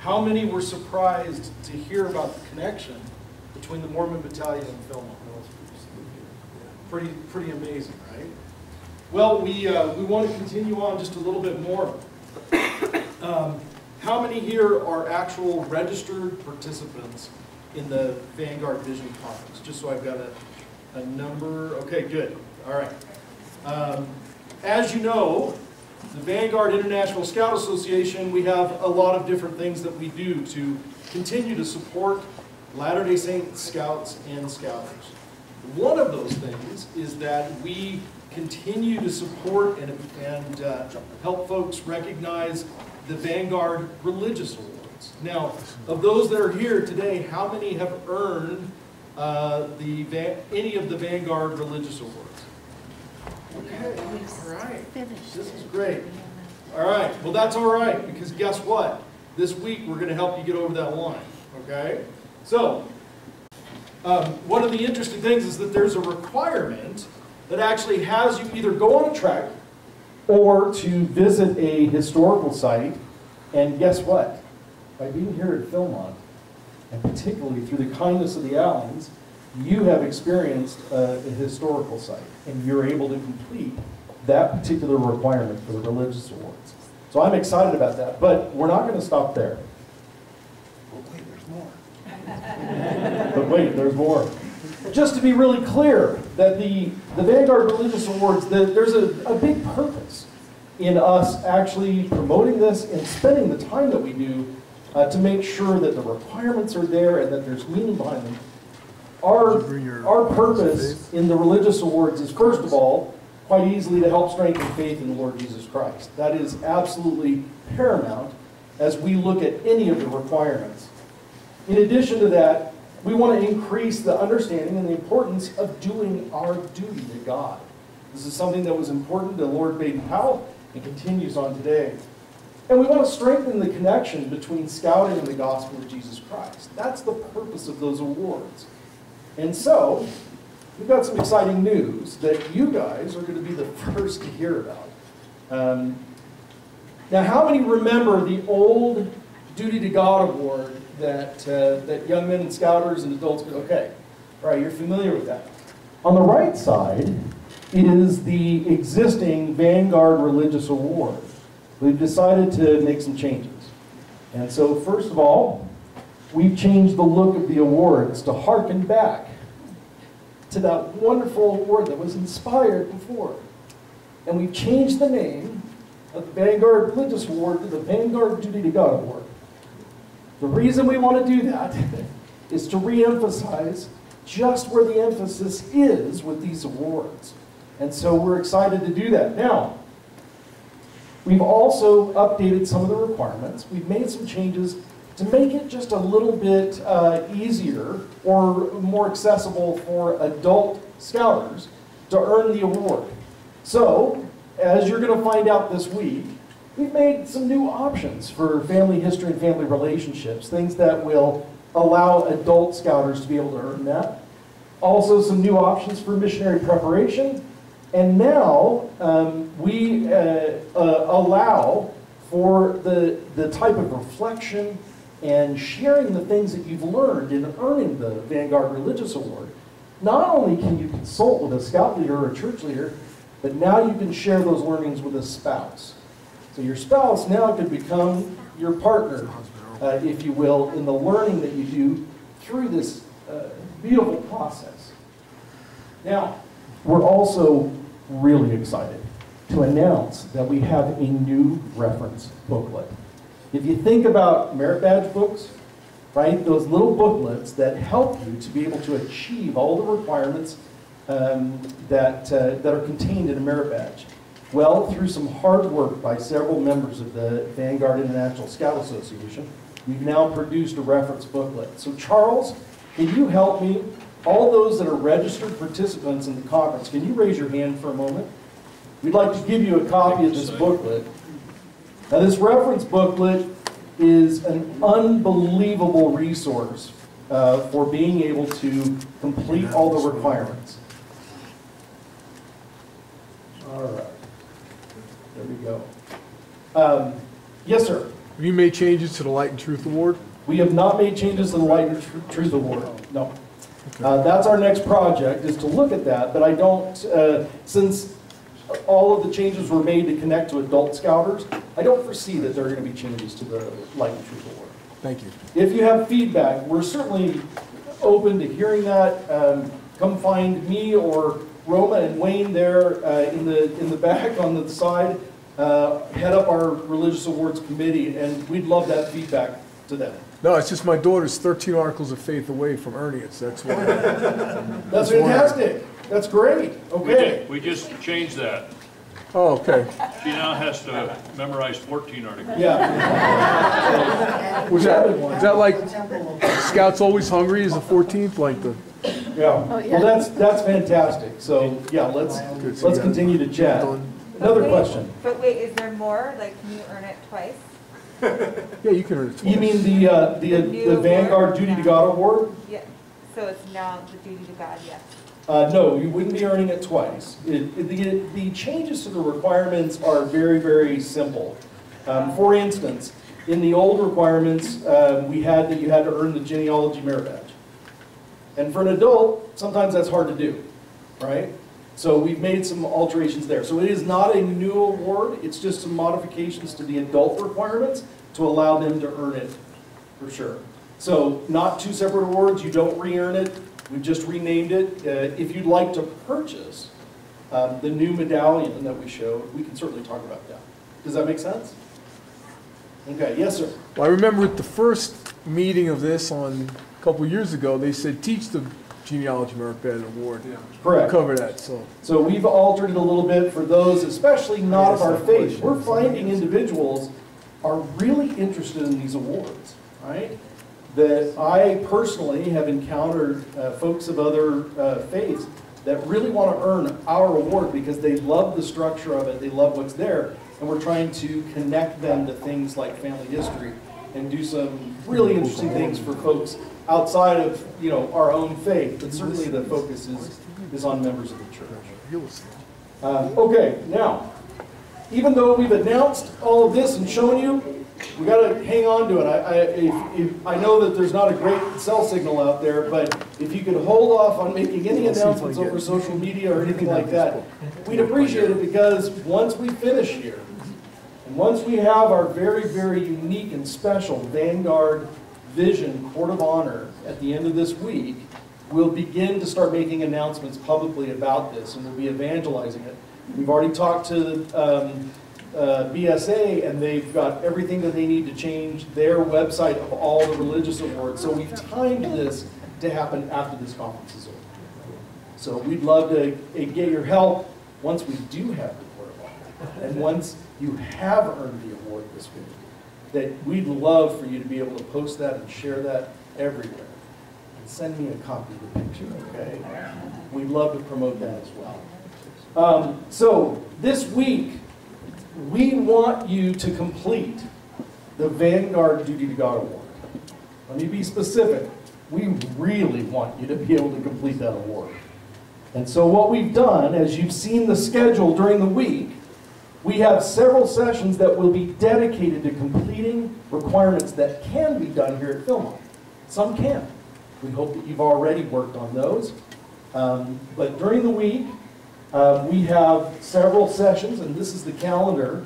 how many were surprised to hear about the connection between the Mormon Battalion and Philmont? Pretty amazing, right? Well, we want to continue on just a little bit more. How many here are actual registered participants in the Vanguard Vision Conference? Just so I've got a number. Okay, good. All right. As you know, the Vanguard International Scout Association, we have a lot of different things that we do to continue to support Latter-day Saint Scouts and Scouters. One of those things is that we continue to support and help folks recognize the Vanguard Religious Awards. Now, of those that are here today, how many have earned any of the Vanguard Religious Awards? Okay, all right. This is great. All right, well that's all right, because guess what? This week we're going to help you get over that line, okay? So, one of the interesting things is that there's a requirement that actually has you either go on a trek or to visit a historical site, and guess what? By being here at Philmont, and particularly through the kindness of the Allens, you have experienced a historical site, and you're able to complete that particular requirement for the religious awards. So I'm excited about that, but we're not going to stop there. But wait, there's more. But wait, there's more. Just to be really clear, that the Vanguard Religious Awards, there's a big purpose in us actually promoting this and spending the time that we do to make sure that the requirements are there and that there's meaning behind them. Our purpose in the Religious Awards is, first of all, quite easily to help strengthen faith in the Lord Jesus Christ. That is absolutely paramount as we look at any of the requirements. In addition to that, we want to increase the understanding and the importance of doing our duty to God. This is something that was important to Lord Baden-Powell and continues on today. And we want to strengthen the connection between scouting and the gospel of Jesus Christ. That's the purpose of those awards. And so, we've got some exciting news that you guys are going to be the first to hear about. Now, how many remember the old Duty to God Award that young men and scouters and adults get? Okay, all right, you're familiar with that. On the right side is the existing Vanguard Religious Award. We've decided to make some changes. And so, first of all, we've changed the look of the awards to harken back to that wonderful award that was inspired before. And we've changed the name of the Vanguard Religious Award to the Vanguard Duty to God Award. The reason we want to do that is to re-emphasize just where the emphasis is with these awards. And so we're excited to do that. Now, we've also updated some of the requirements. We've made some changes to make it just a little bit easier or more accessible for adult scouters to earn the award. So, as you're going to find out this week, we've made some new options for family history and family relationships, things that will allow adult scouters to be able to earn that. Also some new options for missionary preparation. And now we allow for the type of reflection and sharing the things that you've learned in earning the Vanguard Religious Award. Not only can you consult with a scout leader or a church leader, but now you can share those learnings with a spouse. So your spouse now could become your partner, if you will, in the learning that you do through this beautiful process. Now, we're also really excited to announce that we have a new reference booklet. If you think about merit badge books, right, those little booklets that help you to be able to achieve all the requirements that are contained in a merit badge. Well, through some hard work by several members of the Vanguard International Scout Association, we've now produced a reference booklet. So Charles, can you help me? All those that are registered participants in the conference, can you raise your hand for a moment? We'd like to give you a copy of this booklet. Now, this reference booklet is an unbelievable resource for being able to complete all the requirements. All right. There we go. Yes, sir. Have you made changes to the Light and Truth Award? We have not made changes to the Light and Truth Award, no. That's our next project, is to look at that, but I don't, since all of the changes were made to connect to adult scouters, I don't foresee that there are going to be changes to the Light and Truth Award. Thank you. If you have feedback, we're certainly open to hearing that. Come find me or Roma and Wayne there in the back on the side. Head up our Religious Awards Committee, and we'd love that feedback to them. No, it's just my daughter's 13 articles of faith away from earning it, so that's why. That's fantastic. That's great. Okay. We just changed that. Oh, okay. She now has to memorize 14 articles. Yeah. Was that like Scouts Always Hungry is the 14th? Like the. Yeah. Well, that's fantastic. So yeah, let's continue to chat. Another question. But wait, is there more? Like, can you earn it twice? Yeah, you can earn it twice. You mean the Vanguard Duty to God Award? Yeah. So it's now the Duty to God, yes. No, you wouldn't be earning it twice. The changes to the requirements are very, very simple. For instance, in the old requirements, we had that you had to earn the genealogy merit badge. And for an adult, sometimes that's hard to do, right? So we've made some alterations there. So it is not a new award, it's just some modifications to the adult requirements to allow them to earn it, for sure. So not two separate awards, you don't re-earn it, we've just renamed it. If you'd like to purchase the new medallion that we showed, we can certainly talk about that. Does that make sense? Okay, yes, sir. Well, I remember at the first meeting of this a couple years ago, they said teach the Genealogy Merit Badge Award. Yeah. Correct. Cover that, so. So we've altered it a little bit for those, especially not of our faith. We're finding individuals are really interested in these awards, right? That I personally have encountered folks of other faiths that really want to earn our award because they love the structure of it, they love what's there, and we're trying to connect them to things like family history and do some really interesting things for folks outside of, you know, our own faith, but certainly the focus is on members of the church. Okay, now, even though we've announced all of this and shown you, we got to hang on to it. I know that there's not a great cell signal out there, but if you could hold off on making any announcements over social media or anything like that, we'd appreciate it, because once we finish here, and once we have our very, very unique and special Vanguard Vision Court of Honor at the end of this week, we'll begin to start making announcements publicly about this, and we'll be evangelizing it. We've already talked to BSA, and they've got everything that they need to change their website of all the religious awards. So we've timed this to happen after this conference is over. So we'd love to get your help once we do have the Court of Honor, and once you have earned the award this week, that we'd love for you to be able to post that and share that everywhere. And send me a copy of the picture, okay? We'd love to promote that as well. So this week, we want you to complete the Vanguard Duty to God Award. Let me be specific. We really want you to be able to complete that award. And so what we've done, as you've seen the schedule during the week, we have several sessions that will be dedicated to completing requirements that can be done here at Philmont. Some can. We hope that you've already worked on those. But during the week, we have several sessions, and this is the calendar.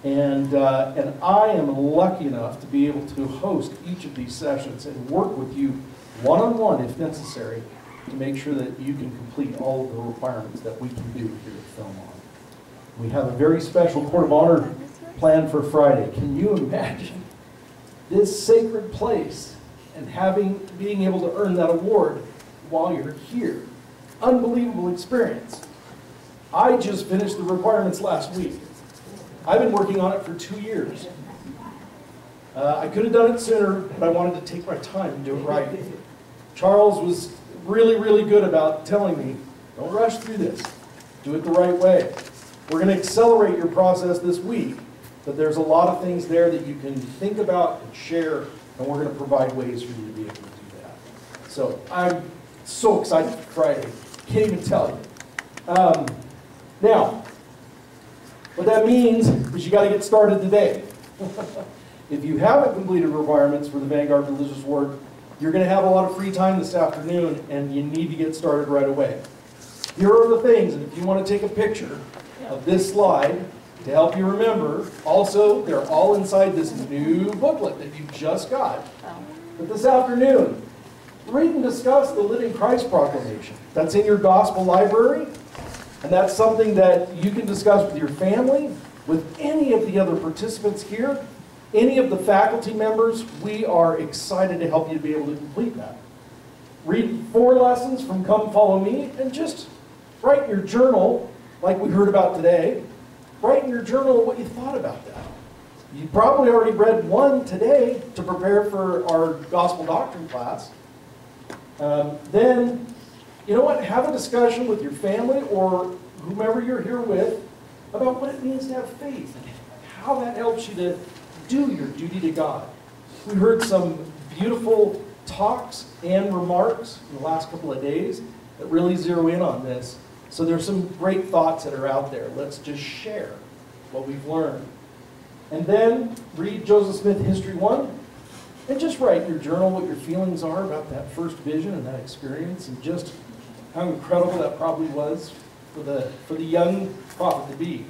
And I am lucky enough to be able to host each of these sessions and work with you one-on-one, if necessary, to make sure that you can complete all of the requirements that we can do here at Philmont. We have a very special Court of Honor planned for Friday. Can you imagine this sacred place and being able to earn that award while you're here? Unbelievable experience. I just finished the requirements last week. I've been working on it for 2 years. I could have done it sooner, but I wanted to take my time and do it right. Charles was really, really good about telling me, don't rush through this. Do it the right way. We're going to accelerate your process this week, but there's a lot of things there that you can think about and share, and we're going to provide ways for you to be able to do that. So I'm so excited for Friday. Can't even tell you. Now, what that means is you got to get started today. if you haven't completed requirements for the Vanguard Religious Award, you're going to have a lot of free time this afternoon, and you need to get started right away. Here are the things, and if you want to take a picture of this slide to help you remember, also, they're all inside this new booklet that you just got. But this afternoon, read and discuss the Living Christ Proclamation. That's in your gospel library, and that's something that you can discuss with your family, with any of the other participants here, any of the faculty members. We are excited to help you to be able to complete that. Read 4 lessons from Come Follow Me, and just write in your journal, like we heard about today, write in your journal what you thought about that. You probably already read 1 today to prepare for our gospel doctrine class. Then, you know what, have a discussion with your family or whomever you're here with about what it means to have faith and how that helps you to do your duty to God. We heard some beautiful talks and remarks in the last couple of days that really zero in on this. So there's some great thoughts that are out there. Let's just share what we've learned. And then read Joseph Smith History 1 and just write in your journal what your feelings are about that first vision and that experience, and just how incredible that probably was for the young prophet-to-be.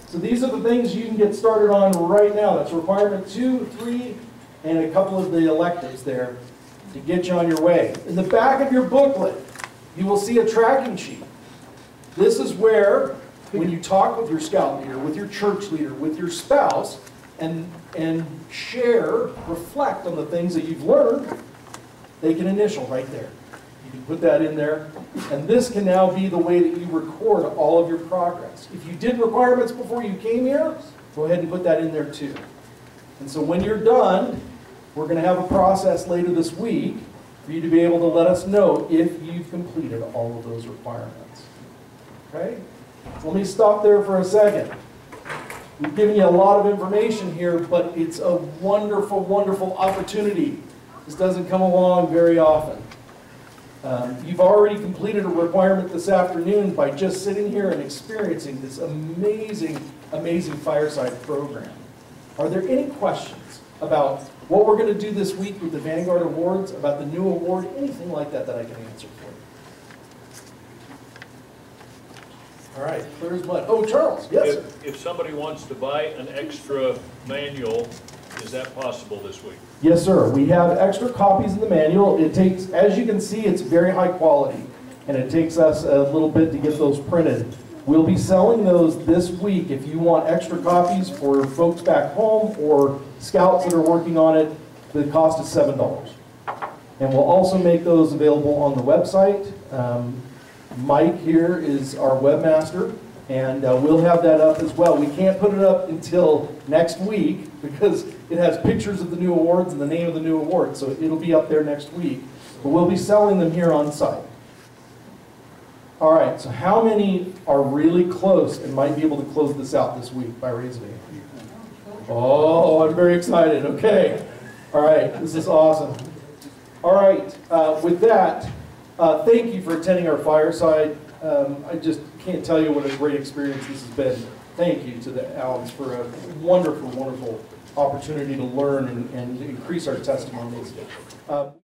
So these are the things you can get started on right now. That's requirement 2, 3, and a couple of the electives there to get you on your way. In the back of your booklet, you will see a tracking sheet. This is where, when you talk with your scout leader, with your church leader, with your spouse, and share, reflect on the things that you've learned, they can initial right there. You can put that in there, and this can now be the way that you record all of your progress. If you did requirements before you came here, go ahead and put that in there too. And so when you're done, we're going to have a process later this week for you to be able to let us know if you've completed all of those requirements. Okay? So let me stop there for a second. We've given you a lot of information here, but it's a wonderful, wonderful opportunity. This doesn't come along very often. You've already completed a requirement this afternoon by just sitting here and experiencing this amazing, amazing Fireside program. Are there any questions about what we're going to do this week with the Vanguard Awards, about the new award, anything like that that I can answer for you? All right, clear as mud. Oh, Charles, yes, sir. If somebody wants to buy an extra manual, is that possible this week? Yes, sir. We have extra copies of the manual. It takes, as you can see, it's very high quality, and it takes us a little bit to get those printed. We'll be selling those this week. If you want extra copies for folks back home or scouts that are working on it, the cost is $7. And we'll also make those available on the website. Mike here is our webmaster, and we'll have that up as well. We can't put it up until next week because it has pictures of the new awards and the name of the new award, so it'll be up there next week. But we'll be selling them here on site. All right, so how many are really close and might be able to close this out this week by raising it? Oh, I'm very excited. Okay. All right, this is awesome. All right, with that, thank you for attending our Fireside. I just can't tell you what a great experience this has been. Thank you to the Allens for a wonderful, wonderful opportunity to learn and increase our testimonies.